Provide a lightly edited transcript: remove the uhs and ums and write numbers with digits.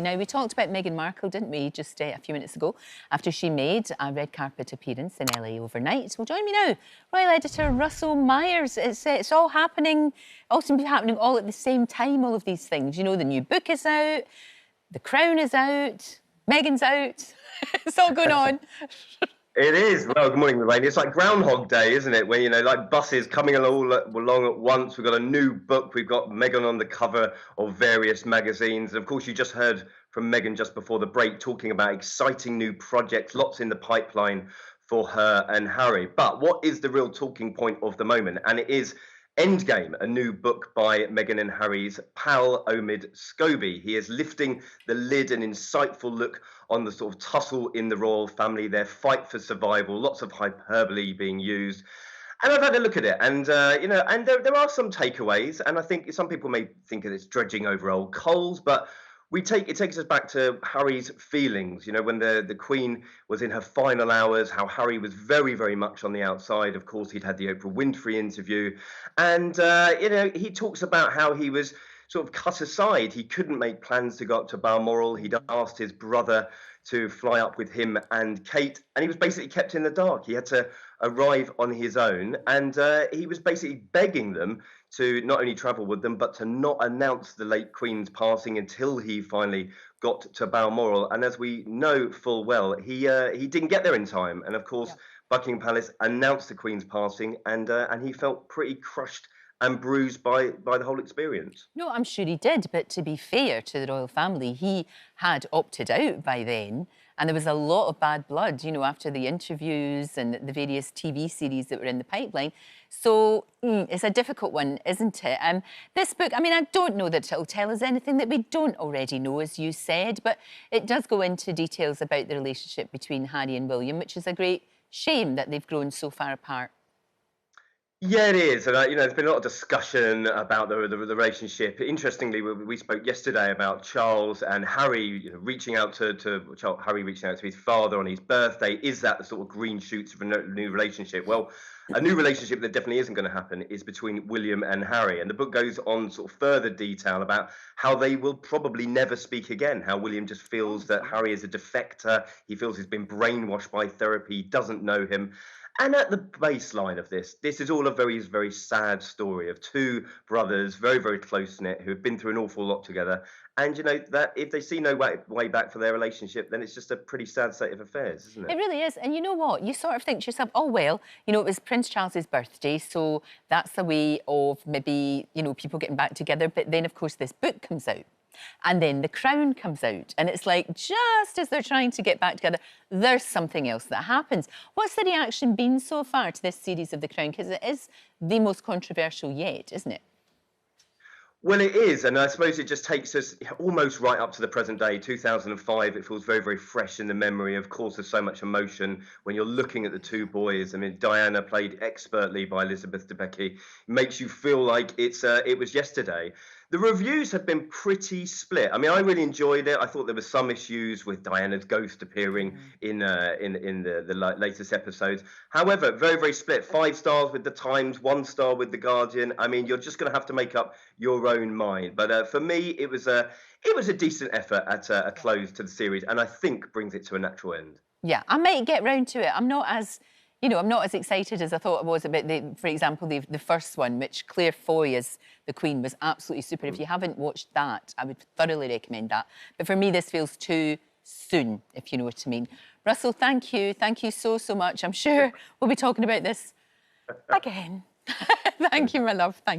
Now, we talked about Meghan Markle, didn't we, just a few minutes ago, after she made a red carpet appearance in LA overnight. Well, join me now, Royal Editor Russell Myers. It's all happening, all seems to be happening all at the same time, all of these things. You know, the new book is out, The Crown is out, Meghan's out. It's all going on. It is. Well, good morning, Lorraine. It's like Groundhog Day, isn't it? When, like buses coming along at once. We've got a new book. We've got Meghan on the cover of various magazines. And of course, you just heard from Meghan just before the break talking about exciting new projects, lots in the pipeline for her and Harry. But what is the real talking point of the moment? And it is Endgame, a new book by Meghan and Harry's pal Omid Scobie. He is lifting the lid, an insightful look on the sort of tussle in the royal family, their fight for survival, lots of hyperbole being used. And I've had a look at it, and and there are some takeaways, and I think some people may think of this dredging over old coals, but it takes us back to Harry's feelings, when the Queen was in her final hours, how Harry was very, very much on the outside. Of course, he'd had the Oprah Winfrey interview, and he talks about how he was sort of cut aside. He couldn't make plans to go up to Balmoral. He'd asked his brother to fly up with him and Kate, and he was basically kept in the dark. He had to arrive on his own, and he was basically begging them to not only travel with them, but to not announce the late Queen's passing until he finally got to Balmoral. And as we know full well, he didn't get there in time. And of course, yeah. Buckingham Palace announced the Queen's passing, and he felt pretty crushed and bruised by the whole experience. No, I'm sure he did, but to be fair to the royal family, he had opted out by then, and there was a lot of bad blood, after the interviews and the various TV series that were in the pipeline. So it's a difficult one, isn't it? This book, I don't know that it'll tell us anything that we don't already know, as you said, but it does go into details about the relationship between Harry and William, which is a great shame that they've grown so far apart. Yeah, it is, and there's been a lot of discussion about the relationship. Interestingly, we spoke yesterday about Charles and Harry, reaching out Harry reaching out to his father on his birthday. Is that the sort of green shoots of a new relationship? Well, a new relationship that definitely isn't going to happen is between William and Harry, and the book goes on sort of further detail about how they will probably never speak again. How William just feels that Harry is a defector. He feels he's been brainwashed by therapy. He doesn't know him. And at the baseline of this is all a very, very sad story of two brothers, very, very close-knit, who have been through an awful lot together. And, that if they see no way back for their relationship, then it's just a pretty sad state of affairs, isn't it? It really is. And you know what? You sort of think to yourself, oh, well, it was Prince Charles's birthday, so that's a way of maybe, people getting back together. But then, of course, this book comes out. And then The Crown comes out, and it's like, just as they're trying to get back together, there's something else that happens. What's the reaction been so far to this series of The Crown? Because it is the most controversial yet, isn't it? Well, it is, and I suppose it just takes us almost right up to the present day, 2005. It feels very, very fresh in the memory. Of course, there's so much emotion when you're looking at the two boys. Diana, played expertly by Elizabeth Debicki, makes you feel like it was yesterday. The reviews have been pretty split. I really enjoyed it. I thought there were some issues with Diana's ghost appearing in the latest episodes. However, very, very split. 5 stars with the Times, 1 star with the Guardian. You're just going to have to make up your own mind. But for me, it was a decent effort at a close to the series, and I think brings it to a natural end. Yeah, I might get round to it. I'm not as excited as I thought I was about, for example, the first one, which Claire Foy as the Queen was absolutely super. If you haven't watched that, I would thoroughly recommend that. But for me, this feels too soon, if you know what I mean. Russell, thank you. Thank you so, so much. I'm sure we'll be talking about this again. Thank you, my love. Thank you.